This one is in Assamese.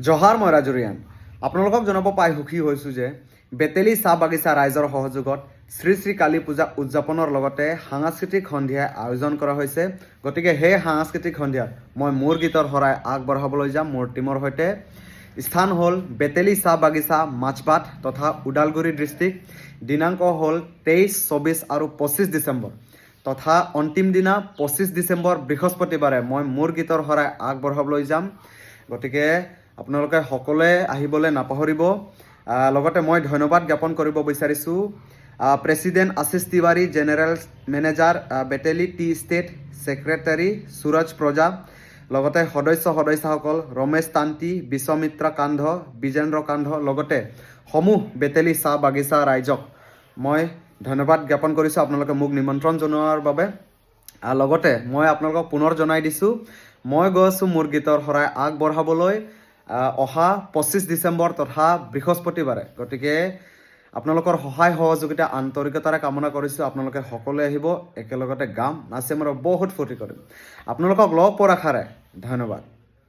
জহাৰ মই ৰাজুৰিয়ান আপোনালোকক জনাব পাই সুখী হৈছোঁ যে বেতেলী চাহ বাগিচা ৰাইজৰ সহযোগত শ্ৰী শ্ৰী কালী পূজা উদযাপনৰ লগতে সাংস্কৃতিক সন্ধিয়া আয়োজন কৰা হৈছে। গতিকে সেই সাংস্কৃতিক সন্ধিয়াত মই মোৰ গীতৰ শৰাই আগবঢ়াবলৈ যাম মোৰ টীমৰ সৈতে। স্থান হ'ল বেতেলী চাহ বাগিচা মাছবাট তথা ওদালগুৰি ডিষ্ট্ৰিক্ট। দিনাংক হ'ল 23, 24 আৰু 25 ডিচেম্বৰ তথা অন্তিম দিনা 25 ডিচেম্বৰ বৃহস্পতিবাৰে মই মোৰ গীতৰ শৰাই আগবঢ়াবলৈ যাম। গতিকে আপোনালোকে সকলোৱে আহিবলৈ নাপাহৰিব। লগতে মই ধন্যবাদ জ্ঞাপন কৰিব বিচাৰিছোঁ president Ashish Tiwari, general manager Beteli tea estate, secretary Suraj Praja, লগতে সদস্যসকল ৰমেশ তান্তি, বিশ্বমিত্ৰা কান্ধ, বিজেন্দ্ৰ কান্ধ, লগতে সমূহ বেতেলী চাহ বাগিচা ৰাইজক মই ধন্যবাদ জ্ঞাপন কৰিছোঁ আপোনালোকে মোক নিমন্ত্ৰণ জনোৱাৰ বাবে। লগতে মই আপোনালোকক পুনৰ জনাই দিছোঁ মই গৈ আছোঁ মোৰ গীতৰ শৰাই আগবঢ়াবলৈ অহা 25 ডিচেম্বৰ তথা বৃহস্পতিবাৰে। গতিকে আপোনালোকৰ সহায় সহযোগিতা আন্তৰিকতাৰে কামনা কৰিছোঁ। আপোনালোকে সকলোৱে আহিব, একেলগতে গাম, নাচিম আৰু বহুত ফূৰ্তি কৰিম। আপোনালোকক লগ পোৱাৰ আশাৰে ধন্যবাদ।